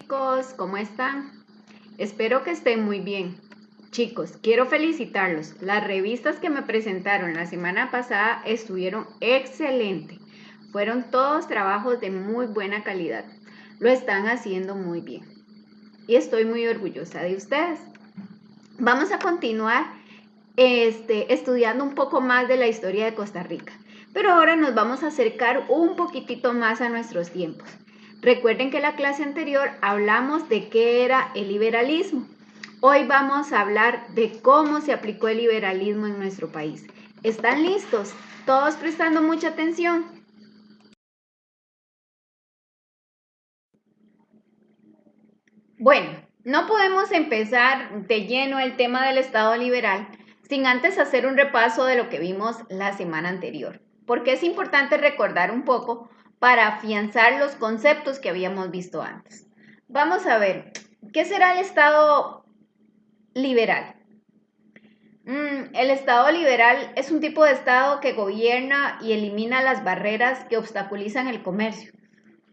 chicos, ¿cómo están? Espero que estén muy bien. Chicos, quiero felicitarlos. Las revistas que me presentaron la semana pasada estuvieron excelentes. Fueron todos trabajos de muy buena calidad. Lo están haciendo muy bien. Y estoy muy orgullosa de ustedes. Vamos a continuar estudiando un poco más de la historia de Costa Rica. Pero ahora nos vamos a acercar un poquitito más a nuestros tiempos. Recuerden que en la clase anterior hablamos de qué era el liberalismo. Hoy vamos a hablar de cómo se aplicó el liberalismo en nuestro país. ¿Están listos? ¿Todos prestando mucha atención? Bueno, no podemos empezar de lleno el tema del Estado liberal sin antes hacer un repaso de lo que vimos la semana anterior, porque es importante recordar un poco para afianzar los conceptos que habíamos visto antes. Vamos a ver, ¿qué será el Estado liberal? El Estado liberal es un tipo de Estado que gobierna y elimina las barreras que obstaculizan el comercio.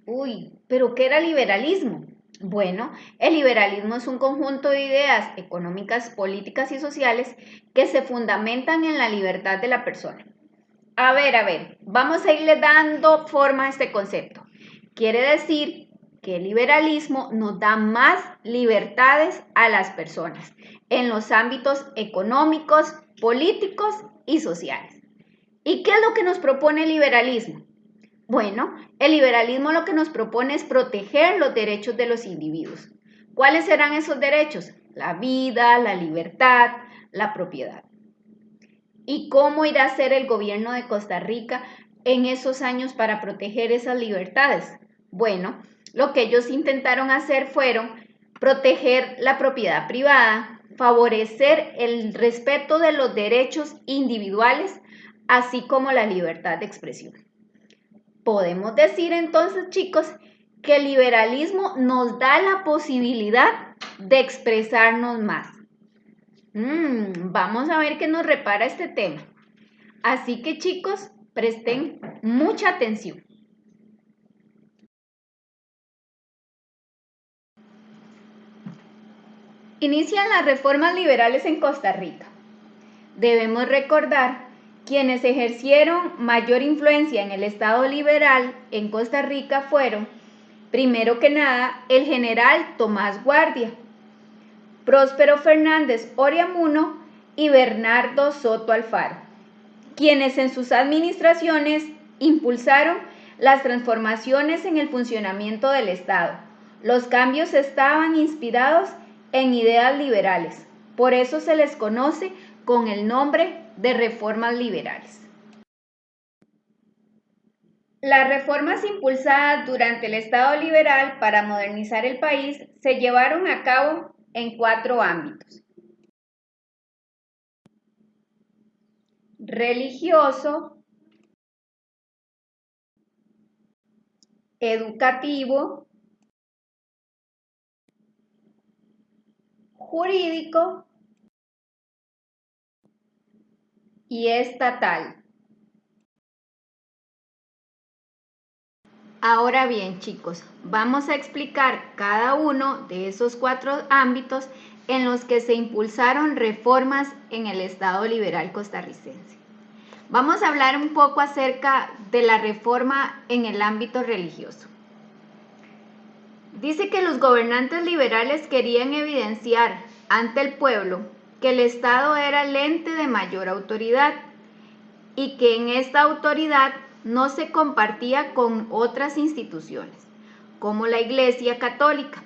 Uy, pero ¿qué era liberalismo? Bueno, el liberalismo es un conjunto de ideas económicas, políticas y sociales que se fundamentan en la libertad de la persona. A ver, vamos a irle dando forma a este concepto. Quiere decir que el liberalismo nos da más libertades a las personas en los ámbitos económicos, políticos y sociales. ¿Y qué es lo que nos propone el liberalismo? Bueno, el liberalismo lo que nos propone es proteger los derechos de los individuos. ¿Cuáles serán esos derechos? La vida, la libertad, la propiedad. ¿Y cómo irá a ser el gobierno de Costa Rica en esos años para proteger esas libertades? Bueno, lo que ellos intentaron hacer fueron proteger la propiedad privada, favorecer el respeto de los derechos individuales, así como la libertad de expresión. Podemos decir entonces, chicos, que el liberalismo nos da la posibilidad de expresarnos más. Vamos a ver qué nos repara este tema. Así que, chicos, presten mucha atención. Inician las reformas liberales en Costa Rica. Debemos recordar quienes ejercieron mayor influencia en el Estado liberal en Costa Rica fueron, primero que nada, el general Tomás Guardia, Próspero Fernández Oriamuno y Bernardo Soto Alfaro, quienes en sus administraciones impulsaron las transformaciones en el funcionamiento del Estado. Los cambios estaban inspirados en ideas liberales, por eso se les conoce con el nombre de reformas liberales. Las reformas impulsadas durante el Estado liberal para modernizar el país se llevaron a cabo en 4 ámbitos: religioso, educativo, jurídico y estatal. Ahora bien, chicos, vamos a explicar cada uno de esos 4 ámbitos en los que se impulsaron reformas en el Estado liberal costarricense. Vamos a hablar un poco acerca de la reforma en el ámbito religioso. Dice que los gobernantes liberales querían evidenciar ante el pueblo que el Estado era el ente de mayor autoridad y que en esta autoridad no se compartía con otras instituciones, como la Iglesia Católica.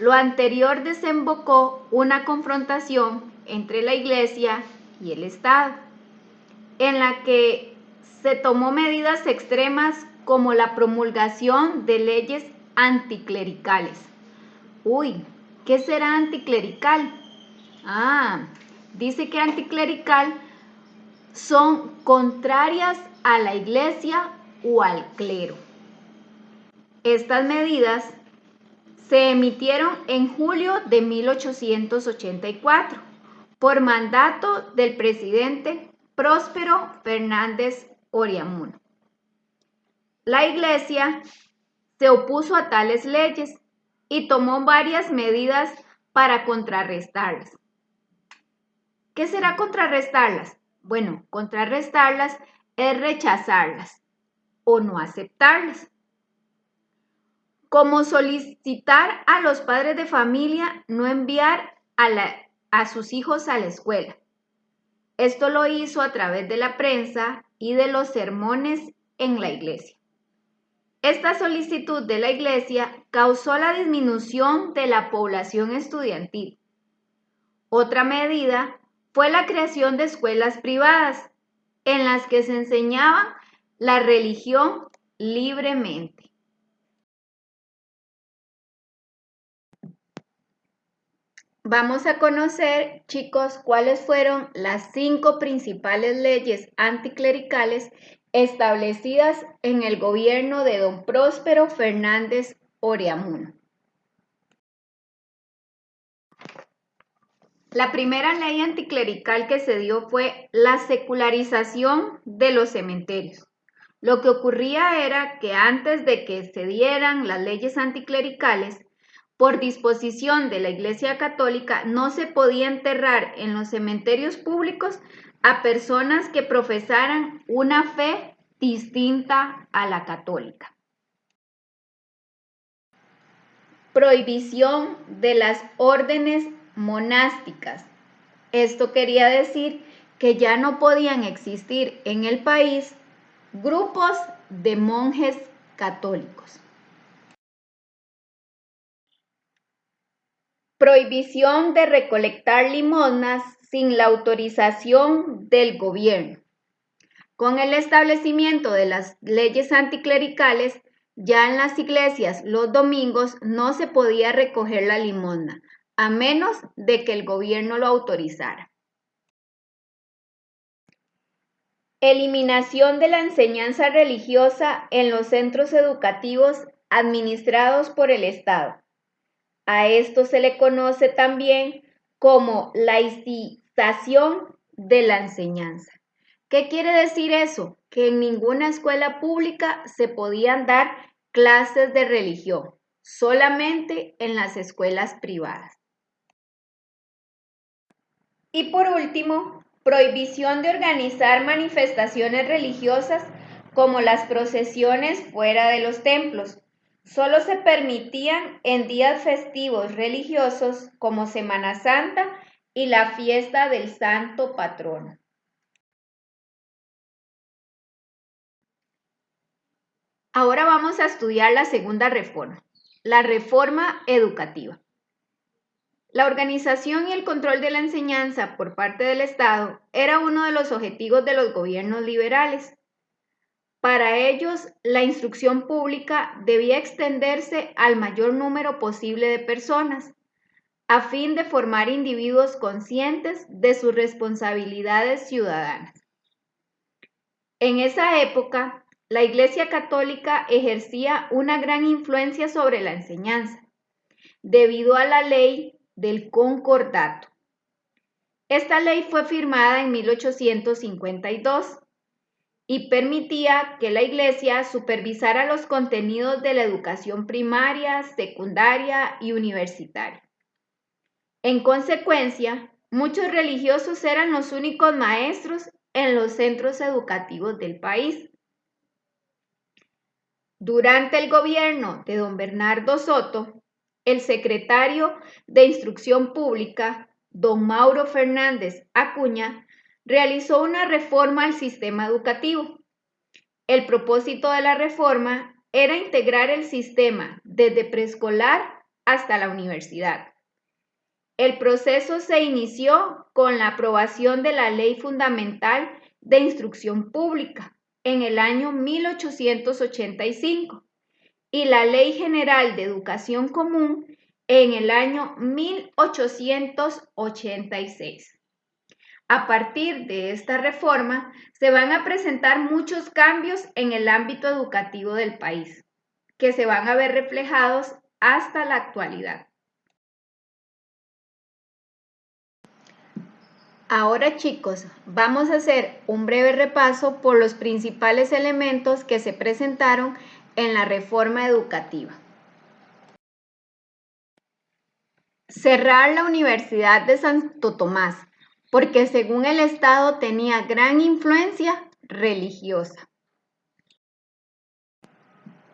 Lo anterior desembocó una confrontación entre la Iglesia y el Estado, en la que se tomó medidas extremas como la promulgación de leyes anticlericales. Uy, ¿qué será anticlerical? Dice que anticlerical son contrarias a la Iglesia o al clero. Estas medidas se emitieron en julio de 1884 por mandato del presidente Próspero Fernández Oriamuno. La Iglesia se opuso a tales leyes y tomó varias medidas para contrarrestarlas. ¿Qué será contrarrestarlas? Bueno, contrarrestarlas es rechazarlas o no aceptarlas. Como solicitar a los padres de familia no enviar a sus hijos a la escuela. Esto lo hizo a través de la prensa y de los sermones en la iglesia. Esta solicitud de la iglesia causó la disminución de la población estudiantil. Otra medida fue la creación de escuelas privadas en las que se enseñaba la religión libremente. Vamos a conocer, chicos, cuáles fueron las 5 principales leyes anticlericales establecidas en el gobierno de don Próspero Fernández Oreamuno. La primera ley anticlerical que se dio fue la secularización de los cementerios. Lo que ocurría era que antes de que se dieran las leyes anticlericales, por disposición de la Iglesia Católica, no se podía enterrar en los cementerios públicos a personas que profesaran una fe distinta a la católica. Prohibición de las órdenes monásticas. Esto quería decir que ya no podían existir en el país grupos de monjes católicos. Prohibición de recolectar limosnas sin la autorización del gobierno. Con el establecimiento de las leyes anticlericales, ya en las iglesias los domingos no se podía recoger la limosna, a menos de que el gobierno lo autorizara. Eliminación de la enseñanza religiosa en los centros educativos administrados por el Estado. A esto se le conoce también como laicización de la enseñanza. ¿Qué quiere decir eso? Que en ninguna escuela pública se podían dar clases de religión, solamente en las escuelas privadas. Y por último, prohibición de organizar manifestaciones religiosas como las procesiones fuera de los templos. Solo se permitían en días festivos religiosos como Semana Santa y la fiesta del Santo Patrono. Ahora vamos a estudiar la segunda reforma, la reforma educativa. La organización y el control de la enseñanza por parte del Estado era uno de los objetivos de los gobiernos liberales. Para ellos, la instrucción pública debía extenderse al mayor número posible de personas, a fin de formar individuos conscientes de sus responsabilidades ciudadanas. En esa época, la Iglesia Católica ejercía una gran influencia sobre la enseñanza, debido a la ley del Concordato. Esta ley fue firmada en 1852 y permitía que la Iglesia supervisara los contenidos de la educación primaria, secundaria y universitaria. En consecuencia, muchos religiosos eran los únicos maestros en los centros educativos del país. Durante el gobierno de don Bernardo Soto, el secretario de Instrucción Pública, don Mauro Fernández Acuña, realizó una reforma al sistema educativo. El propósito de la reforma era integrar el sistema desde preescolar hasta la universidad. El proceso se inició con la aprobación de la Ley Fundamental de Instrucción Pública en el año 1885 y la Ley General de Educación Común en el año 1886. A partir de esta reforma, se van a presentar muchos cambios en el ámbito educativo del país, que se van a ver reflejados hasta la actualidad. Ahora, chicos, vamos a hacer un breve repaso por los principales elementos que se presentaron en la reforma educativa. Cerrar la Universidad de Santo Tomás, porque según el Estado tenía gran influencia religiosa.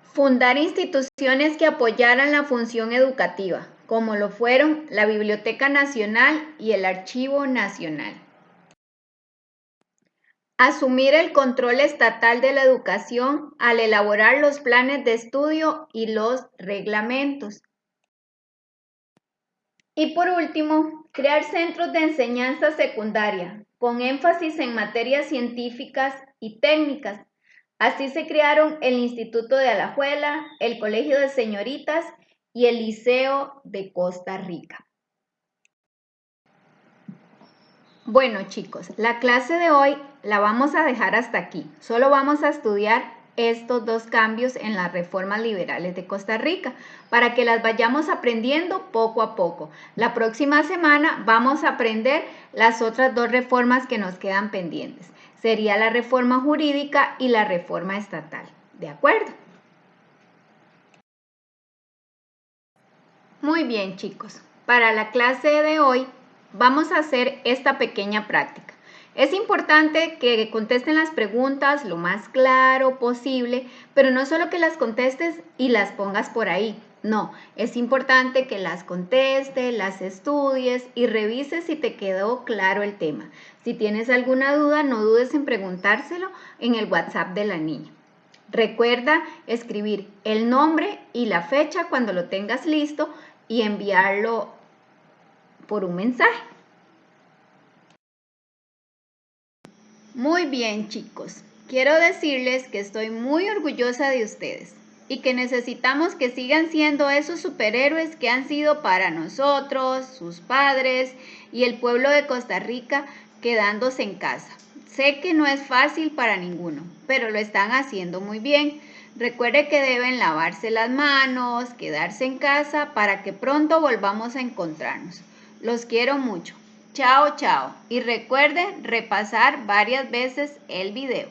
Fundar instituciones que apoyaran la función educativa, como lo fueron la Biblioteca Nacional y el Archivo Nacional. Asumir el control estatal de la educación al elaborar los planes de estudio y los reglamentos. Y por último, crear centros de enseñanza secundaria, con énfasis en materias científicas y técnicas. Así se crearon el Instituto de Alajuela, el Colegio de Señoritas y el Liceo de Costa Rica. Bueno, chicos, la clase de hoy la vamos a dejar hasta aquí. Solo vamos a estudiar estos dos cambios en las reformas liberales de Costa Rica para que las vayamos aprendiendo poco a poco. La próxima semana vamos a aprender las otras dos reformas que nos quedan pendientes. Sería la reforma jurídica y la reforma estatal. ¿De acuerdo? Muy bien, chicos. Para la clase de hoy vamos a hacer esta pequeña práctica. Es importante que contesten las preguntas lo más claro posible, pero no solo que las contestes y las pongas por ahí. No, es importante que las contestes, las estudies y revises si te quedó claro el tema. Si tienes alguna duda, no dudes en preguntárselo en el WhatsApp de la niña. Recuerda escribir el nombre y la fecha cuando lo tengas listo y enviarlo por un mensaje. Muy bien, chicos. Quiero decirles que estoy muy orgullosa de ustedes y que necesitamos que sigan siendo esos superhéroes que han sido para nosotros, sus padres y el pueblo de Costa Rica quedándose en casa. Sé que no es fácil para ninguno, pero lo están haciendo muy bien. Recuerde que deben lavarse las manos, quedarse en casa para que pronto volvamos a encontrarnos. Los quiero mucho. Chao, chao. Y recuerden repasar varias veces el video.